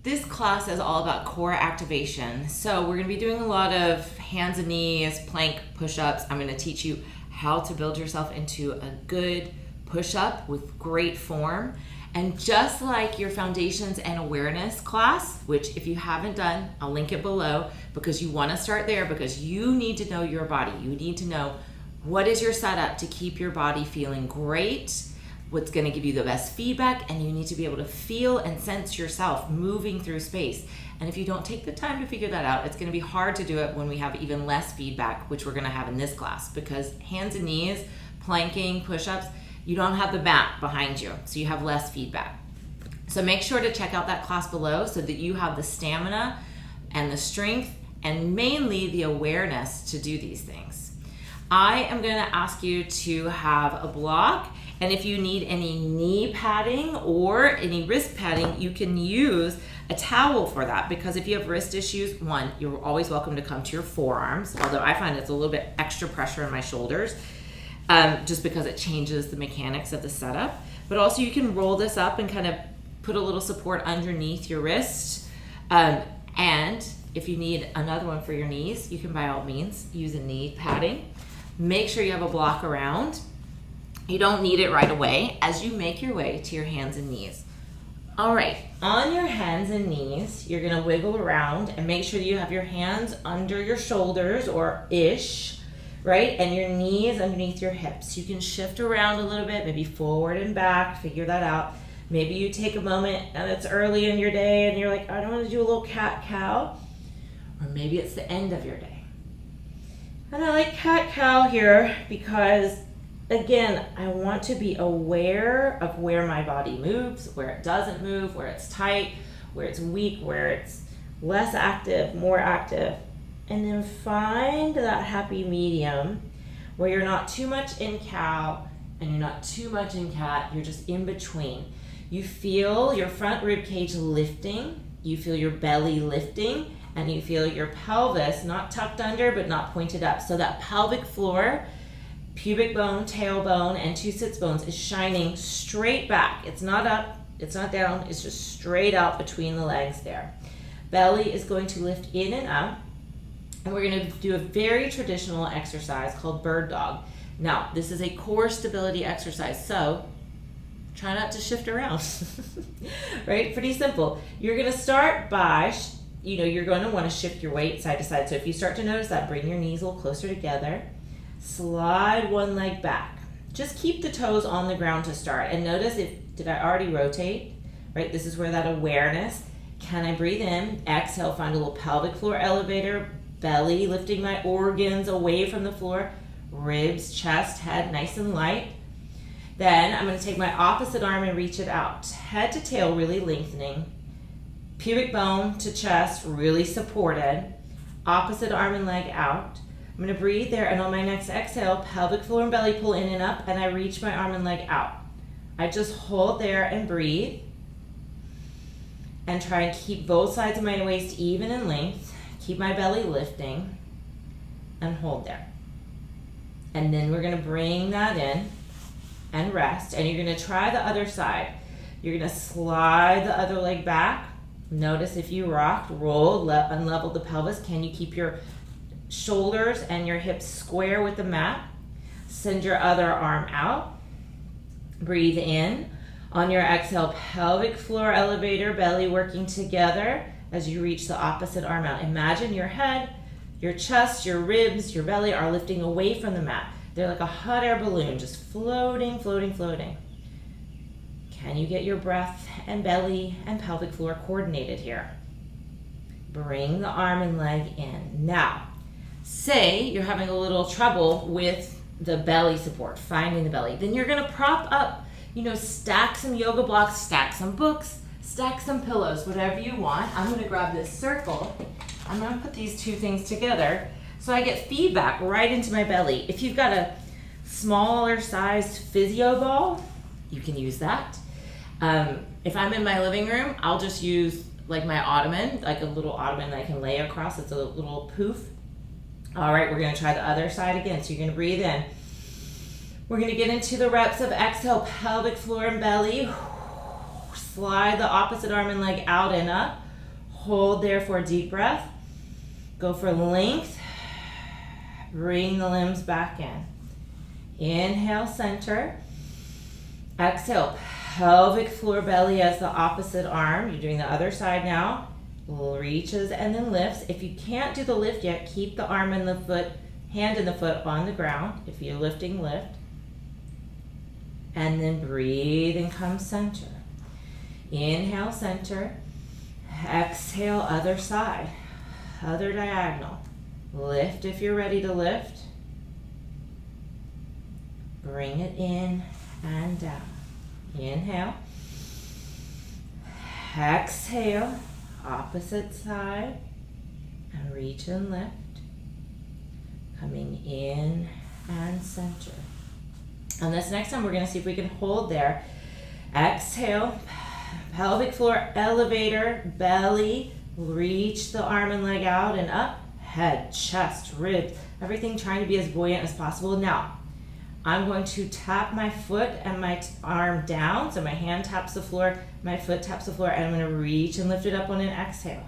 This class is all about core activation. So we're gonna be doing a lot of hands and knees, plank, push-ups. I'm gonna teach you how to build yourself into a good push-up with great form. And just like your foundations and awareness class, which if you haven't done, I'll link it below, because you wanna start there because you need to know your body. You need to know what is your setup to keep your body feeling great, what's going to give you the best feedback, and you need to be able to feel and sense yourself moving through space. And if you don't take the time to figure that out, it's going to be hard to do it when we have even less feedback, which we're going to have in this class, because hands and knees, planking, push-ups, you don't have the mat behind you, so you have less feedback. So make sure to check out that class below so that you have the stamina and the strength and mainly the awareness to do these things. I am going to ask you to have a block. And if you need any knee padding or any wrist padding, you can use a towel for that, because if you have wrist issues, one, you're always welcome to come to your forearms, although I find it's a little bit extra pressure in my shoulders, just because it changes the mechanics of the setup. But also you can roll this up and kind of put a little support underneath your wrist. And if you need another one for your knees, you can by all means use a knee padding. Make sure you have a block around. You don't need it right away as you make your way to your hands and knees. All right, on your hands and knees, you're gonna wiggle around and make sure you have your hands under your shoulders or ish, right? And your knees underneath your hips. You can shift around a little bit, maybe forward and back, figure that out. Maybe you take a moment and it's early in your day and you're like, I don't wanna do a little cat-cow. Or maybe it's the end of your day. And I like cat-cow here because, again, I want to be aware of where my body moves, where it doesn't move, where it's tight, where it's weak, where it's less active, more active. And then find that happy medium where you're not too much in cow and you're not too much in cat, you're just in between. You feel your front rib cage lifting, you feel your belly lifting, and you feel your pelvis not tucked under but not pointed up. So that pelvic floor, pubic bone, tailbone, and two sits bones is shining straight back. It's not up, it's not down, it's just straight out between the legs there. Belly is going to lift in and up, and we're going to do a very traditional exercise called bird dog. Now, this is a core stability exercise, so try not to shift around, right? Pretty simple. You're going to start by, you're going to want to shift your weight side to side. So if you start to notice that, bring your knees a little closer together. Slide one leg back. Just keep the toes on the ground to start. And notice, did I already rotate? Right, this is where that awareness. Can I breathe in? Exhale, find a little pelvic floor elevator. Belly, lifting my organs away from the floor. Ribs, chest, head, nice and light. Then I'm going to take my opposite arm and reach it out. Head to tail, really lengthening. Pubic bone to chest, really supported. Opposite arm and leg out. I'm going to breathe there, and on my next exhale, pelvic floor and belly pull in and up, and I reach my arm and leg out. I just hold there and breathe, and try and keep both sides of my waist even in length. Keep my belly lifting, and hold there. And then we're going to bring that in and rest, and you're going to try the other side. You're going to slide the other leg back. Notice if you rocked, rolled, unleveled the pelvis, can you keep your shoulders and your hips square with the mat? Send your other arm out. Breathe in. On your exhale, pelvic floor elevator, belly working together as you reach the opposite arm out. Imagine your head, your chest, your ribs, your belly are lifting away from the mat. They're like a hot air balloon, just floating, floating, floating. Can you get your breath and belly and pelvic floor coordinated here? Bring the arm and leg in. Now, say you're having a little trouble with the belly support, finding the belly. Then you're going to prop up, stack some yoga blocks, stack some books, stack some pillows, whatever you want. I'm going to grab this circle. I'm going to put these two things together so I get feedback right into my belly. If you've got a smaller sized physio ball, you can use that. If I'm in my living room, I'll just use like my ottoman, like a little ottoman that I can lay across. It's a little poof. All right, we're going to try the other side again. So you're going to breathe in. We're going to get into the reps of exhale, pelvic floor and belly. Slide the opposite arm and leg out and up. Hold there for a deep breath. Go for length. Bring the limbs back in. Inhale, center. Exhale, pelvic floor, belly as the opposite arm. You're doing the other side now. Reaches and then lifts. If you can't do the lift yet, keep the arm and the foot, hand and the foot on the ground. If you're lifting, lift. And then breathe and come center. Inhale, center. Exhale, other side. Other diagonal. Lift if you're ready to lift. Bring it in and down. Inhale. Exhale. Opposite side. And reach and lift. Coming in and center. And this next time we're going to see if we can hold there. Exhale. Pelvic floor elevator. Belly. Reach the arm and leg out and up. Head, chest, ribs, everything trying to be as buoyant as possible. Now, I'm going to tap my foot and my arm down. So my hand taps the floor, my foot taps the floor, and I'm going to reach and lift it up on an exhale.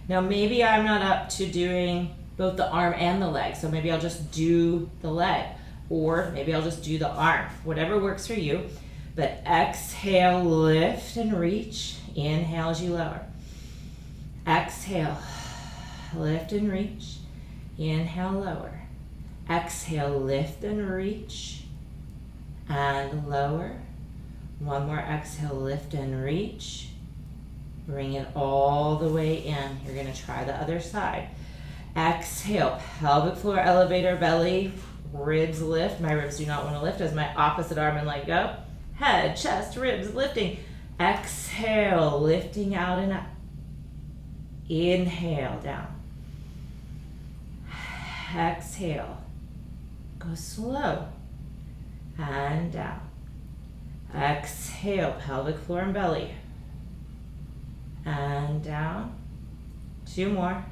Now, maybe I'm not up to doing both the arm and the leg. So maybe I'll just do the leg, or maybe I'll just do the arm, whatever works for you. But exhale, lift and reach. Inhale as you lower. Exhale. Lift and reach. Inhale, lower. Exhale, lift and reach. And lower. One more exhale, lift and reach. Bring it all the way in. You're going to try the other side. Exhale, pelvic floor elevator, belly, ribs lift. My ribs do not want to lift as my opposite arm and leg go. Head, chest, ribs lifting. Exhale, lifting out and up. Inhale, down. Exhale. Go slow. And down. Exhale, pelvic floor and belly. And down. 2 more.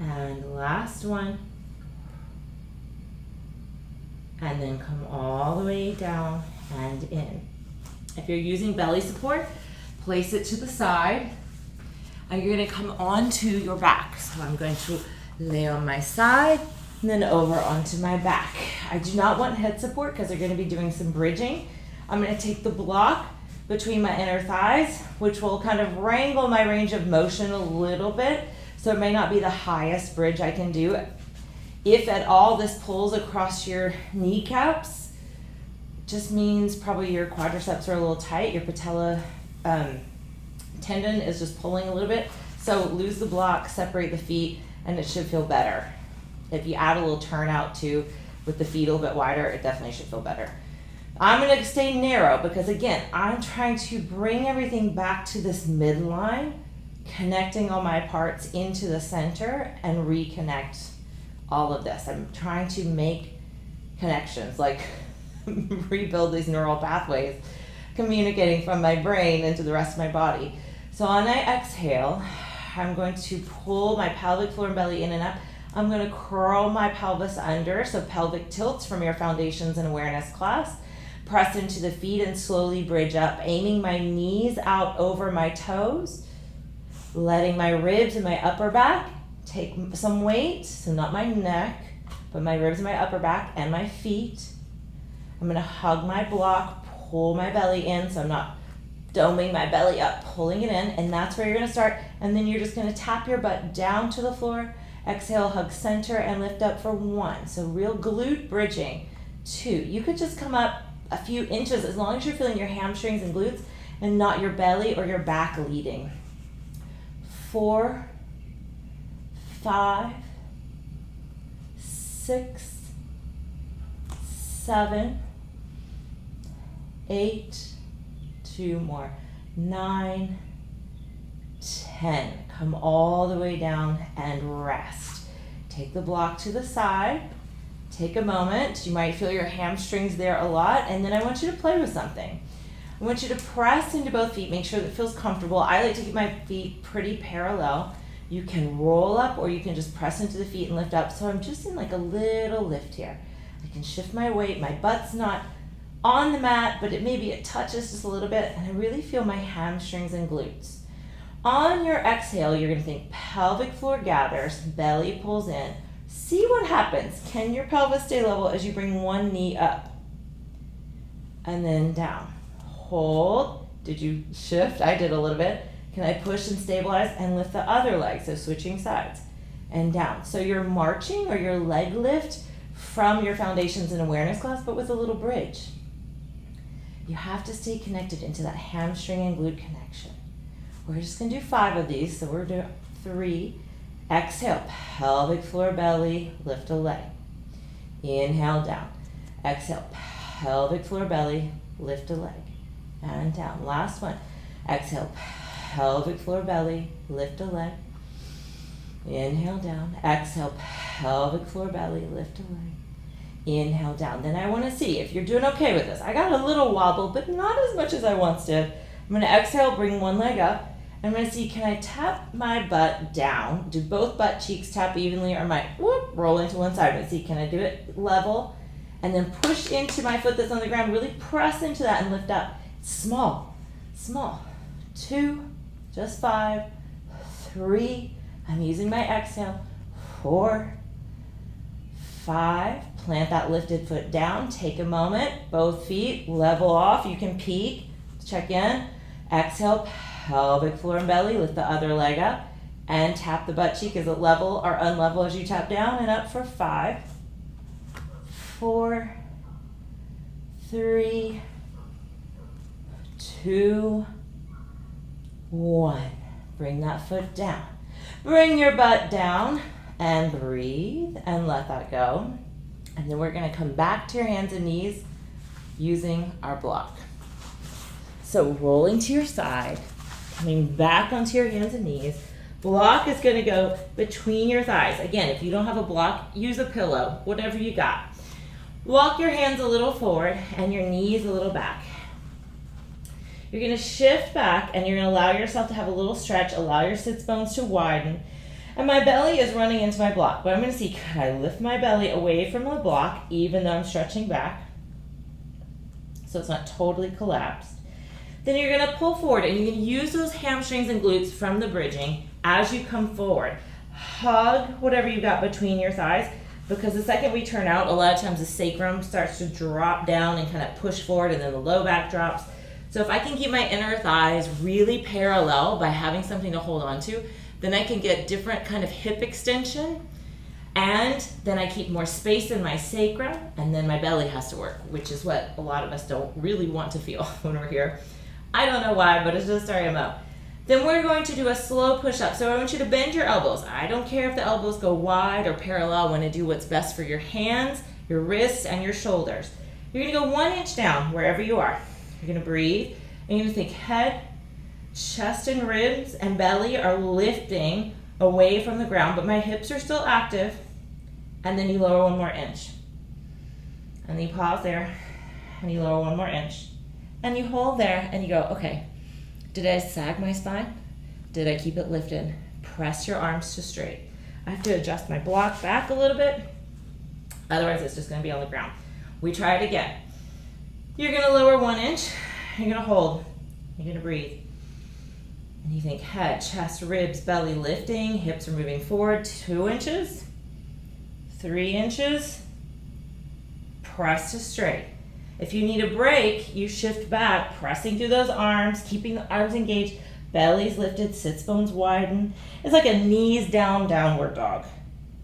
And last one. And then come all the way down and in. If you're using belly support, place it to the side. And you're going to come onto your back. So I'm going to lay on my side and then over onto my back. I do not want head support because they're going to be doing some bridging. I'm going to take the block between my inner thighs, which will kind of wrangle my range of motion a little bit. So it may not be the highest bridge I can do. If at all this pulls across your kneecaps, just means probably your quadriceps are a little tight. Your patella tendon is just pulling a little bit. So lose the block, separate the feet, and it should feel better. If you add a little turnout too with the feet a little bit wider, it definitely should feel better. I'm going to stay narrow because again, I'm trying to bring everything back to this midline, connecting all my parts into the center and reconnect all of this. I'm trying to make connections, like rebuild these neural pathways, communicating from my brain into the rest of my body. So on my exhale, I'm going to pull my pelvic floor and belly in and up. I'm going to curl my pelvis under, so pelvic tilts from your foundations and awareness class. Press into the feet and slowly bridge up, aiming my knees out over my toes, letting my ribs and my upper back take some weight, so not my neck, but my ribs and my upper back and my feet. I'm going to hug my block, pull my belly in, so I'm not doming my belly up, pulling it in, and that's where you're going to start. And then you're just going to tap your butt down to the floor. Exhale, hug center, and lift up for 1. So real glute bridging. 2. You could just come up a few inches as long as you're feeling your hamstrings and glutes and not your belly or your back leading. 4, 5, 6, 7, 8, 2 more, 9, 10. Come all the way down and rest. Take the block to the side. Take a moment. You might feel your hamstrings there a lot, and then I want you to play with something. I want you to press into both feet. Make sure that it feels comfortable. I like to keep my feet pretty parallel. You can roll up or you can just press into the feet and lift up. So I'm just in like a little lift here. I can shift my weight. My butt's not on the mat, but maybe it touches just a little bit, and I really feel my hamstrings and glutes. On your exhale, you're going to think pelvic floor gathers, belly pulls in. See what happens. Can your pelvis stay level as you bring one knee up? And then down. Hold. Did you shift? I did a little bit. Can I push and stabilize and lift the other leg? So switching sides and down. So you're marching or your leg lift from your foundations and awareness class, but with a little bridge. You have to stay connected into that hamstring and glute connection. We're just going to do 5 of these. So we're doing 3. Exhale, pelvic floor belly, lift a leg. Inhale, down. Exhale, pelvic floor belly, lift a leg. And down. Last one. Exhale, pelvic floor belly, lift a leg. Inhale, down. Exhale, pelvic floor belly, lift a leg. Inhale, down. Then I want to see if you're doing okay with this. I got a little wobble, but not as much as I once did. I'm going to exhale, bring one leg up. I'm going to see, can I tap my butt down? Do both butt cheeks tap evenly, or might roll into one side? Let's see, can I do it level? And then push into my foot that's on the ground. Really press into that and lift up. Small, small. 2, just 5, 3. I'm using my exhale. 4, 5. Plant that lifted foot down. Take a moment. Both feet level off. You can peek. Check in. Exhale, pelvic floor and belly. Lift the other leg up. And tap the butt cheek. Is it level or unlevel as you tap down? And up for 5, 4, 3, 2, 1. Bring that foot down. Bring your butt down and breathe and let that go. And then we're going to come back to your hands and knees using our block. So rolling to your side, coming back onto your hands and knees. Block is going to go between your thighs. Again, if you don't have a block, use a pillow, whatever you got. Walk your hands a little forward and your knees a little back. You're going to shift back and you're going to allow yourself to have a little stretch, allow your sits bones to widen. And my belly is running into my block, but I'm going to see, can I lift my belly away from the block even though I'm stretching back so it's not totally collapsed. Then you're going to pull forward and you're going to use those hamstrings and glutes from the bridging as you come forward. Hug whatever you got between your thighs, because the second we turn out, a lot of times the sacrum starts to drop down and kind of push forward, and then the low back drops. So if I can keep my inner thighs really parallel by having something to hold on to, then I can get different kind of hip extension, and then I keep more space in my sacrum, and then my belly has to work, which is what a lot of us don't really want to feel when we're here. I don't know why, but it's just our MO. Then we're going to do a slow push-up. So I want you to bend your elbows. I don't care if the elbows go wide or parallel. I want to do what's best for your hands, your wrists, and your shoulders. You're going to go 1 inch down wherever you are. You're going to breathe, and you're going to think head, chest and ribs and belly are lifting away from the ground, but my hips are still active. And then you lower 1 more inch. And then you pause there, and you lower 1 more inch. And you hold there, and you go, okay, did I sag my spine? Did I keep it lifted? Press your arms to straight. I have to adjust my block back a little bit. Otherwise, it's just going to be on the ground. We try it again. You're going to lower 1 inch. You're going to hold. You're going to breathe. And you think head, chest, ribs, belly lifting. Hips are moving forward 2 inches. 3 inches. Press to straight. If you need a break, you shift back, pressing through those arms, keeping the arms engaged, belly's lifted, sits bones widen. It's like a knees down, downward dog.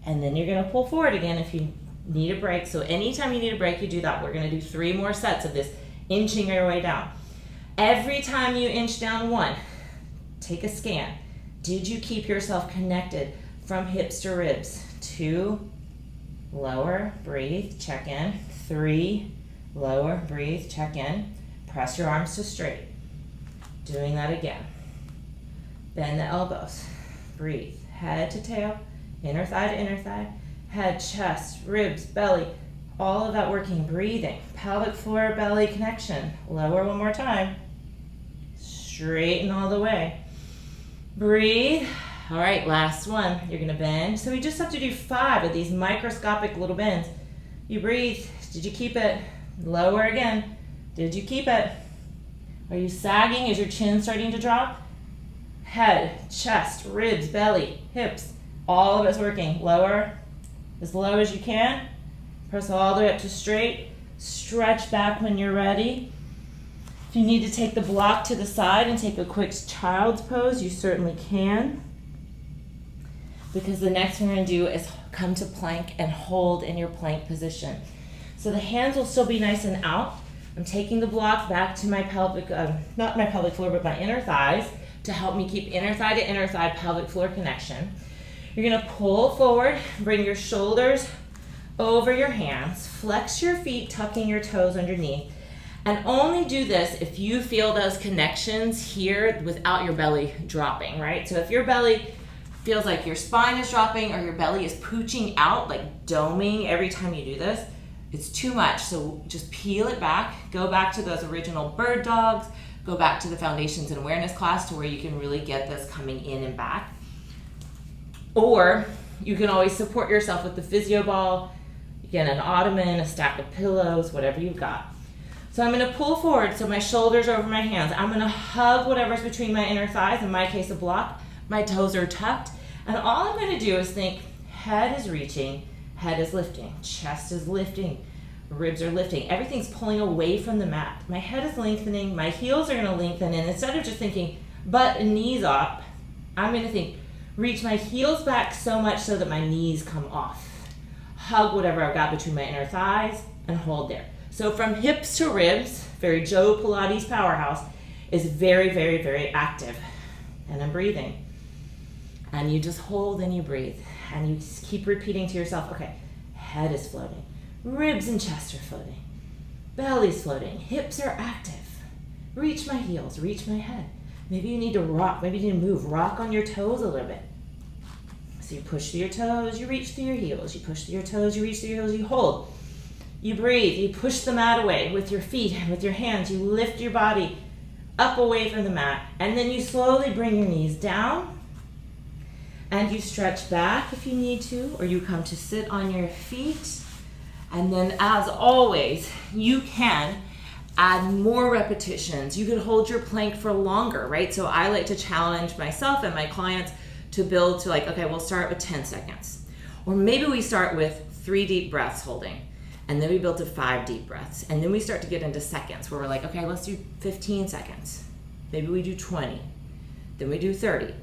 And then you're going to pull forward again if you need a break. So anytime you need a break, you do that. We're going to do 3 more sets of this, inching your way down. Every time you inch down 1, take a scan. Did you keep yourself connected from hips to ribs? 2, lower, breathe, check in. 3, lower, breathe, check in. Press your arms to straight. Doing that again. Bend the elbows. Breathe. Head to tail, inner thigh to inner thigh. Head, chest, ribs, belly. All of that working. Breathing. Pelvic floor, belly connection. Lower 1 more time. Straighten all the way. Breathe. All right, last one. You're going to bend. So we just have to do 5 of these microscopic little bends. You breathe. Did you keep it? Lower again. Did you keep it? Are you sagging? Is your chin starting to drop? Head, chest, ribs, belly, hips, all of it's working. Lower, as low as you can. Press all the way up to straight. Stretch back when you're ready. If you need to take the block to the side and take a quick child's pose, you certainly can. Because the next thing we're going to do is come to plank and hold in your plank position. So the hands will still be nice and out. I'm taking the block back to my pelvic, not my pelvic floor, but my inner thighs to help me keep inner thigh to inner thigh pelvic floor connection. You're going to pull forward, bring your shoulders over your hands, flex your feet, tucking your toes underneath, and only do this if you feel those connections here without your belly dropping, right? So if your belly feels like your spine is dropping or your belly is pooching out, like doming every time you do this, it's too much. So just peel it back, go back to those original bird dogs, go back to the foundations and awareness class to where you can really get this coming in and back. Or you can always support yourself with the physio ball, again, an ottoman, a stack of pillows, whatever you've got. So I'm gonna pull forward, so my shoulders are over my hands. I'm gonna hug whatever's between my inner thighs, in my case a block. My toes are tucked. And all I'm gonna do is think, head is reaching, head is lifting, chest is lifting, ribs are lifting. Everything's pulling away from the mat. My head is lengthening, my heels are gonna lengthen, and instead of just thinking butt and knees up, I'm gonna think, reach my heels back so much so that my knees come off. Hug whatever I've got between my inner thighs and hold there. So from hips to ribs, very Joe Pilates powerhouse, is very, very, very active. And I'm breathing. And you just hold and you breathe. And you just keep repeating to yourself, okay, head is floating. Ribs and chest are floating. Belly's floating. Hips are active. Reach my heels, reach my head. Maybe you need to rock, maybe you need to move. Rock on your toes a little bit. So you push through your toes, you reach through your heels. You push through your toes, you reach through your heels, you hold. You breathe, you push the mat away with your feet and with your hands. You lift your body up away from the mat. And then you slowly bring your knees down. And you stretch back if you need to, or you come to sit on your feet. And then as always, you can add more repetitions. You could hold your plank for longer, right? So I like to challenge myself and my clients to build to like, okay, we'll start with 10 seconds. Or maybe we start with 3 deep breaths holding, and then we build to 5 deep breaths. And then we start to get into seconds where we're like, okay, let's do 15 seconds. Maybe we do 20, then we do 30,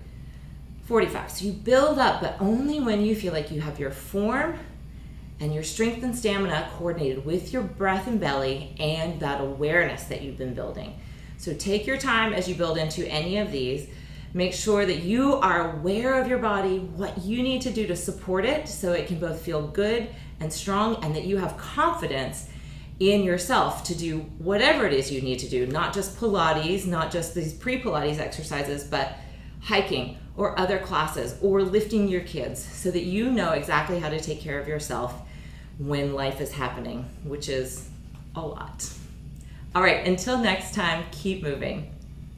45. So you build up, but only when you feel like you have your form and your strength and stamina coordinated with your breath and belly and that awareness that you've been building. So take your time as you build into any of these. Make sure that you are aware of your body, what you need to do to support it so it can both feel good and strong, and that you have confidence in yourself to do whatever it is you need to do, not just Pilates, not just these pre-Pilates exercises, but hiking or other classes or lifting your kids so that you know exactly how to take care of yourself when life is happening, which is a lot. All right, until next time, keep moving.